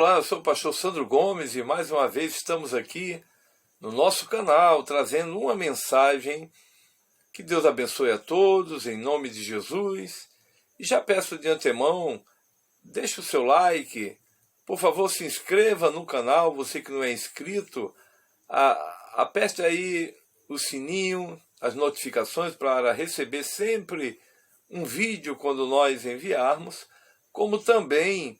Olá, eu sou o pastor Sandro Gomes e mais uma vez estamos aqui no nosso canal trazendo uma mensagem. Que Deus abençoe a todos, em nome de Jesus. E já peço de antemão, deixe o seu like, por favor se inscreva no canal, você que não é inscrito, aperte aí o sininho, as notificações para receber sempre um vídeo quando nós enviarmos, como também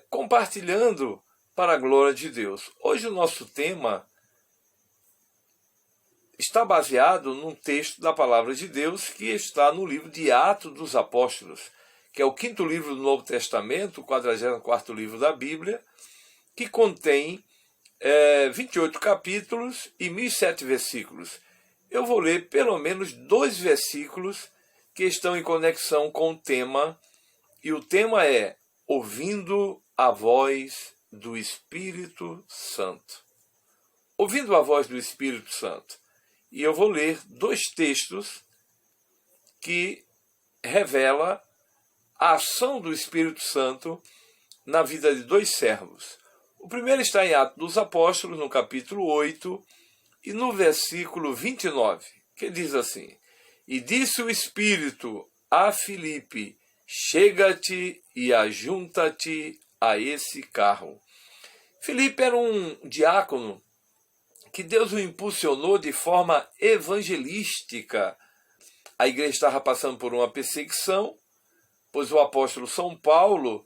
compartilhando para a glória de Deus. Hoje o nosso tema está baseado num texto da Palavra de Deus que está no livro de Atos dos Apóstolos, que é o 5º livro do Novo Testamento, o 44º livro da Bíblia, que contém 28 capítulos e 1.007 versículos. Eu vou ler pelo menos 2 versículos que estão em conexão com o tema, e o tema é Ouvindo a Voz do Espírito Santo. Ouvindo a voz do Espírito Santo. E eu vou ler 2 textos que revelam a ação do Espírito Santo na vida de 2 servos. O primeiro está em Atos dos Apóstolos, no capítulo 8, e no versículo 29, que diz assim: E disse o Espírito a Filipe, chega-te e ajunta-te a esse carro. Filipe era um diácono que Deus o impulsionou de forma evangelística. A igreja estava passando por uma perseguição, pois o apóstolo São Paulo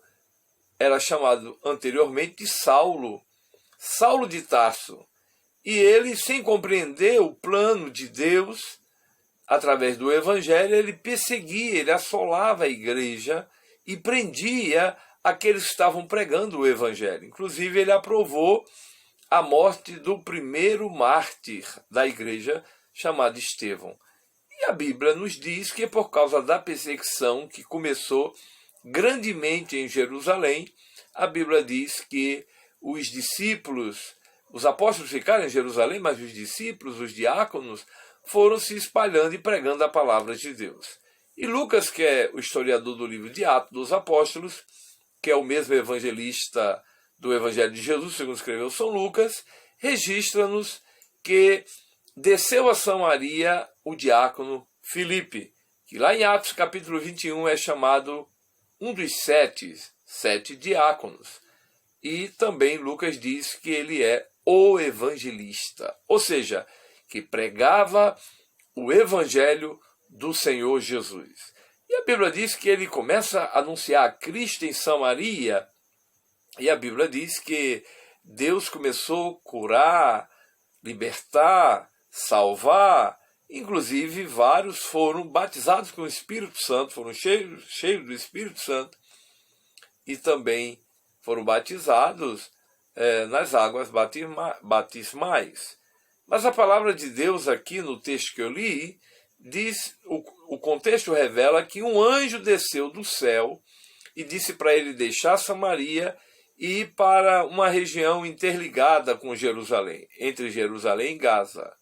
era chamado anteriormente de Saulo, Saulo de Tarso. E ele, sem compreender o plano de Deus, através do evangelho, ele perseguia, ele assolava a igreja e prendia aqueles que estavam pregando o evangelho. Inclusive, ele aprovou a morte do primeiro mártir da igreja, chamado Estevão. E a Bíblia nos diz que por causa da perseguição que começou grandemente em Jerusalém, a Bíblia diz que os discípulos, os apóstolos ficaram em Jerusalém, mas os discípulos, os diáconos, foram se espalhando e pregando a palavra de Deus. E Lucas, que é o historiador do livro de Atos dos Apóstolos, que é o mesmo evangelista do Evangelho de Jesus, segundo escreveu São Lucas, registra-nos que desceu a Samaria o diácono Filipe, que lá em Atos capítulo 21 é chamado um dos sete diáconos. E também Lucas diz que ele é o evangelista, ou seja, que pregava o evangelho do Senhor Jesus. E a Bíblia diz que ele começa a anunciar Cristo em Samaria, e a Bíblia diz que Deus começou a curar, libertar, salvar. Inclusive, vários foram batizados com o Espírito Santo, foram cheios do Espírito Santo, e também foram batizados nas águas batismais. Mas a palavra de Deus aqui, no texto que eu li, diz, o contexto revela que um anjo desceu do céu e disse para ele deixar Samaria e ir para uma região interligada com Jerusalém, entre Jerusalém e Gaza.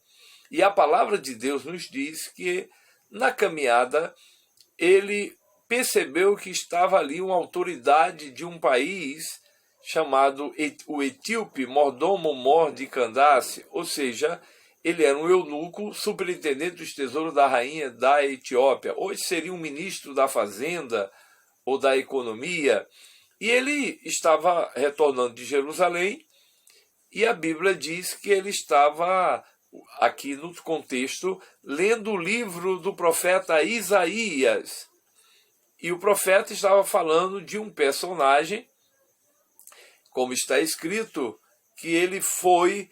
E a palavra de Deus nos diz que, na caminhada, ele percebeu que estava ali uma autoridade de um país chamado o etíope Mordomo Mor de Candace, ou seja, ele era um eunuco, superintendente dos tesouros da rainha da Etiópia. Hoje seria um ministro da fazenda ou da economia. E ele estava retornando de Jerusalém, e a Bíblia diz que ele estava, aqui no contexto, lendo o livro do profeta Isaías. E o profeta estava falando de um personagem, como está escrito, que ele foi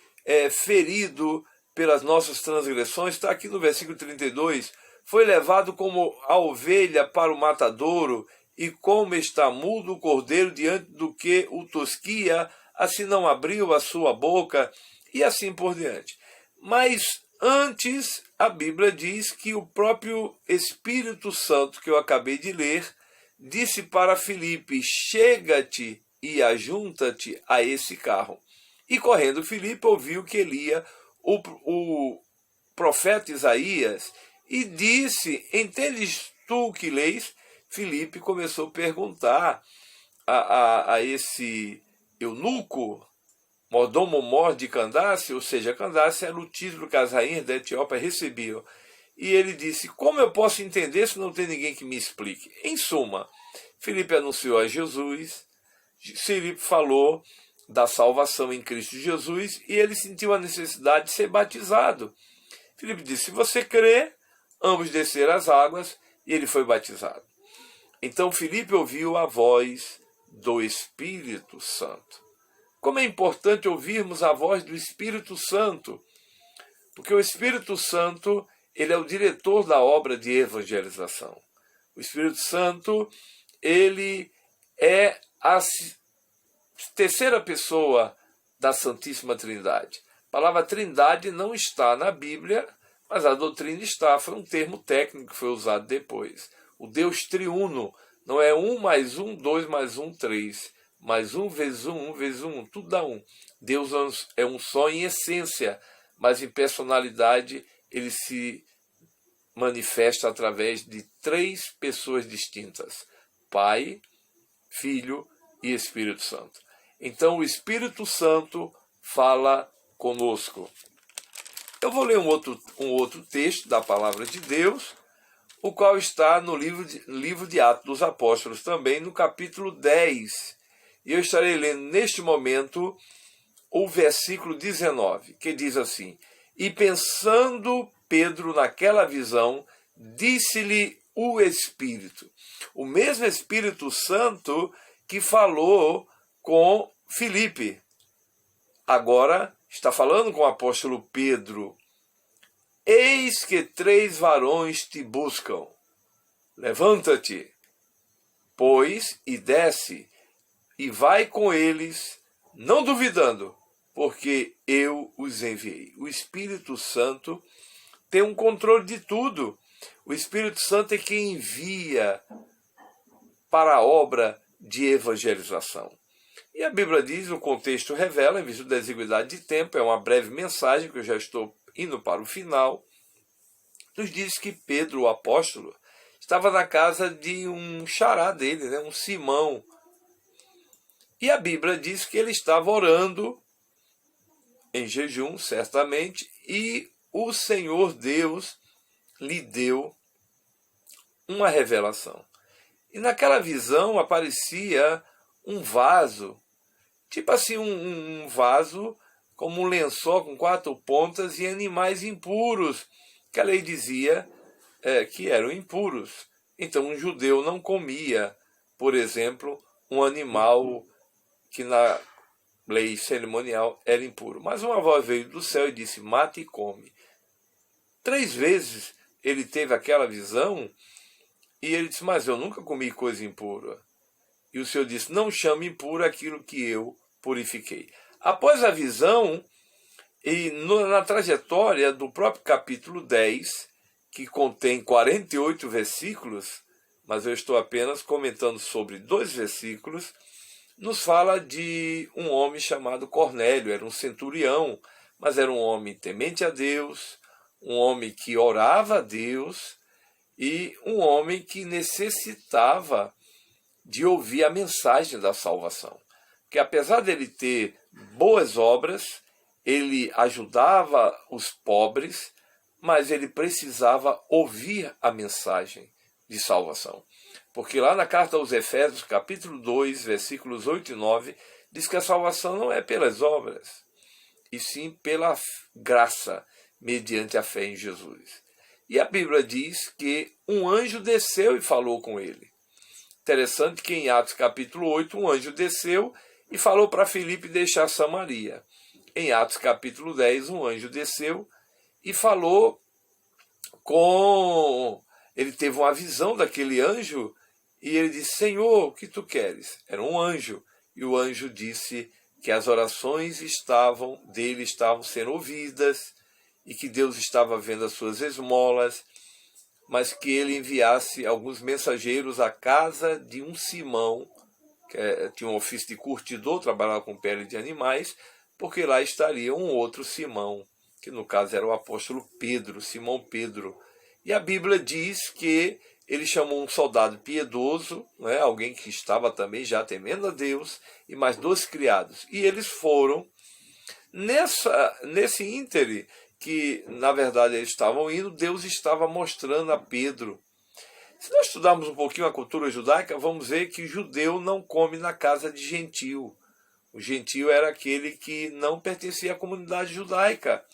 ferido pelas nossas transgressões. Está aqui no versículo 32. Foi levado como a ovelha para o matadouro, e como está mudo o cordeiro diante do que o tosquia, assim não abriu a sua boca, e assim por diante. Mas antes, a Bíblia diz que o próprio Espírito Santo, que eu acabei de ler, disse para Filipe, chega-te e ajunta-te a esse carro. E correndo Filipe ouviu que Elia, o profeta Isaías, e disse, entendes tu o que leis? Filipe começou a perguntar a esse eunuco, mordomo-mor de Candace, ou seja, Candace era o título que as rainhas da Etiópia recebiam. E ele disse, como eu posso entender se não tem ninguém que me explique? Em suma, Filipe anunciou a Jesus, Filipe falou da salvação em Cristo Jesus e ele sentiu a necessidade de ser batizado. Filipe disse, se você crê, ambos desceram as águas e ele foi batizado. Então Filipe ouviu a voz do Espírito Santo. Como é importante ouvirmos a voz do Espírito Santo, porque o Espírito Santo, ele é o diretor da obra de evangelização. O Espírito Santo, ele é a terceira pessoa da Santíssima Trindade. A palavra Trindade não está na Bíblia, mas a doutrina está. Foi um termo técnico que foi usado depois. O Deus triuno não é 1 mais 1, 2 mais 1, 3. Mais 1 vezes 1, 1 vezes 1, tudo dá 1. Deus é um só em essência, mas em personalidade ele se manifesta através de 3 pessoas distintas. Pai, Filho e Espírito Santo. Então o Espírito Santo fala conosco. Eu vou ler um outro texto da Palavra de Deus, o qual está no livro de Atos dos Apóstolos, também no capítulo 10. E eu estarei lendo neste momento o versículo 19, que diz assim, e pensando Pedro naquela visão, disse-lhe o Espírito, o mesmo Espírito Santo que falou com Filipe. Agora está falando com o apóstolo Pedro. Eis que 3 varões te buscam. Levanta-te, pois, e desce, e vai com eles, não duvidando, porque eu os enviei. O Espírito Santo tem um controle de tudo. O Espírito Santo é quem envia para a obra de evangelização. E a Bíblia diz, o contexto revela, em vista da exiguidade de tempo, é uma breve mensagem, que eu já estou indo para o final, nos diz que Pedro, o apóstolo, estava na casa de um xará dele, um Simão. E a Bíblia diz que ele estava orando em jejum, certamente, e o Senhor Deus lhe deu uma revelação. E naquela visão aparecia um vaso, tipo assim, um vaso como um lençol com 4 pontas e animais impuros, que a lei dizia que eram impuros. Então um judeu não comia, por exemplo, um animal que na lei cerimonial era impuro. Mas uma voz veio do céu e disse, mate e come. 3 vezes ele teve aquela visão e ele disse, mas eu nunca comi coisa impura. E o Senhor disse, não chame impuro aquilo que eu purifiquei. Após a visão, e na trajetória do próprio capítulo 10, que contém 48 versículos, mas eu estou apenas comentando sobre 2 versículos, nos fala de um homem chamado Cornélio, era um centurião, mas era um homem temente a Deus, um homem que orava a Deus e um homem que necessitava de ouvir a mensagem da salvação. Que apesar dele ter boas obras, ele ajudava os pobres, mas ele precisava ouvir a mensagem de salvação. Porque lá na carta aos Efésios, capítulo 2, versículos 8 e 9, diz que a salvação não é pelas obras, e sim pela graça, mediante a fé em Jesus. E a Bíblia diz que um anjo desceu e falou com ele. Interessante que em Atos capítulo 8, um anjo desceu e falou para Filipe deixar Samaria. Em Atos capítulo 10, um anjo desceu e falou com... Ele teve uma visão daquele anjo e ele disse, Senhor, o que tu queres? Era um anjo. E o anjo disse que as orações dele estavam sendo ouvidas e que Deus estava vendo as suas esmolas, mas que ele enviasse alguns mensageiros à casa de um Simão, que tinha um ofício de curtidor, trabalhava com pele de animais, porque lá estaria um outro Simão, que no caso era o apóstolo Pedro, Simão Pedro. E a Bíblia diz que ele chamou um soldado piedoso, né, alguém que estava também já temendo a Deus, e mais 2 criados. E eles foram, nesse íntere que, na verdade, eles estavam indo, Deus estava mostrando a Pedro. Se nós estudarmos um pouquinho a cultura judaica, vamos ver que judeu não come na casa de gentio. O gentio era aquele que não pertencia à comunidade judaica.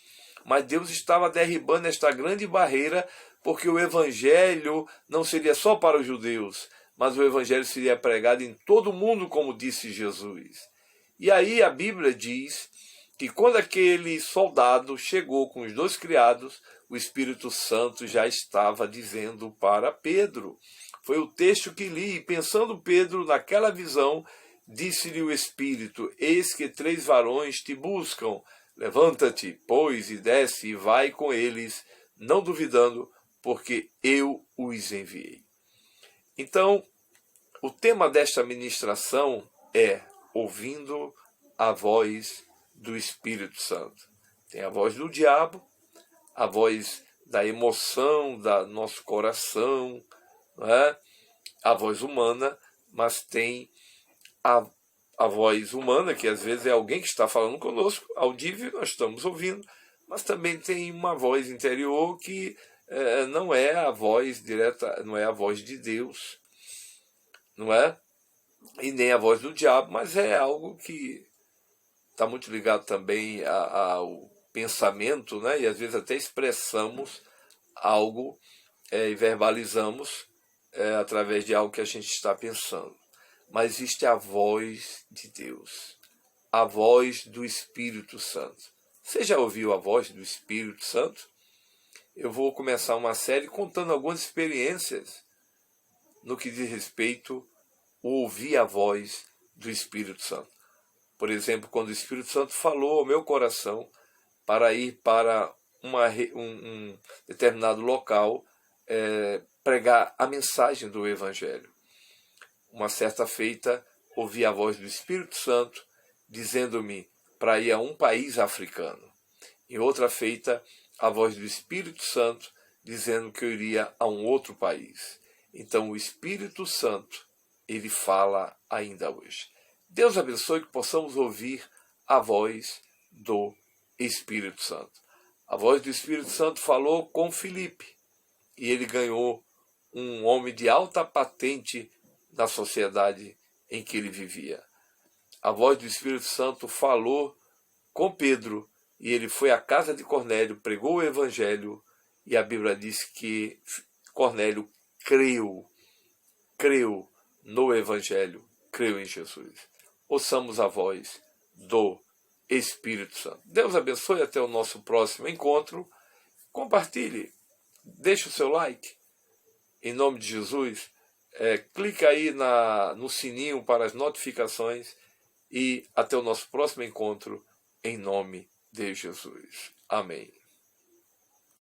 Mas Deus estava derribando esta grande barreira, porque o evangelho não seria só para os judeus, mas o evangelho seria pregado em todo o mundo, como disse Jesus. E aí a Bíblia diz que quando aquele soldado chegou com os 2 criados, o Espírito Santo já estava dizendo para Pedro. Foi o texto que li, e pensando Pedro naquela visão, disse-lhe o Espírito: eis que 3 varões te buscam. Levanta-te, pois, e desce, e vai com eles, não duvidando, porque eu os enviei. Então, o tema desta ministração é ouvindo a voz do Espírito Santo. Tem a voz do diabo, a voz da emoção, do nosso coração, não é? A voz humana, mas tem a voz humana, que às vezes é alguém que está falando conosco, audível, nós estamos ouvindo, mas também tem uma voz interior que não é a voz direta, não é a voz de Deus, não é? E nem a voz do diabo, mas é algo que está muito ligado também ao pensamento, né? E às vezes até expressamos algo e verbalizamos através de algo que a gente está pensando. Mas existe a voz de Deus, a voz do Espírito Santo. Você já ouviu a voz do Espírito Santo? Eu vou começar uma série contando algumas experiências no que diz respeito a ouvir a voz do Espírito Santo. Por exemplo, quando o Espírito Santo falou ao meu coração para ir para um determinado local pregar a mensagem do Evangelho. Uma certa feita, ouvi a voz do Espírito Santo dizendo-me para ir a um país africano. Em outra feita, a voz do Espírito Santo dizendo que eu iria a um outro país. Então, o Espírito Santo, ele fala ainda hoje. Deus abençoe que possamos ouvir a voz do Espírito Santo. A voz do Espírito Santo falou com Filipe e ele ganhou um homem de alta patente na sociedade em que ele vivia. A voz do Espírito Santo falou com Pedro e ele foi à casa de Cornélio, pregou o Evangelho e a Bíblia diz que Cornélio creu no Evangelho, creu em Jesus. Ouçamos a voz do Espírito Santo. Deus abençoe, até o nosso próximo encontro. Compartilhe, deixe o seu like. Em nome de Jesus, clica aí no sininho para as notificações e até o nosso próximo encontro, em nome de Jesus. Amém.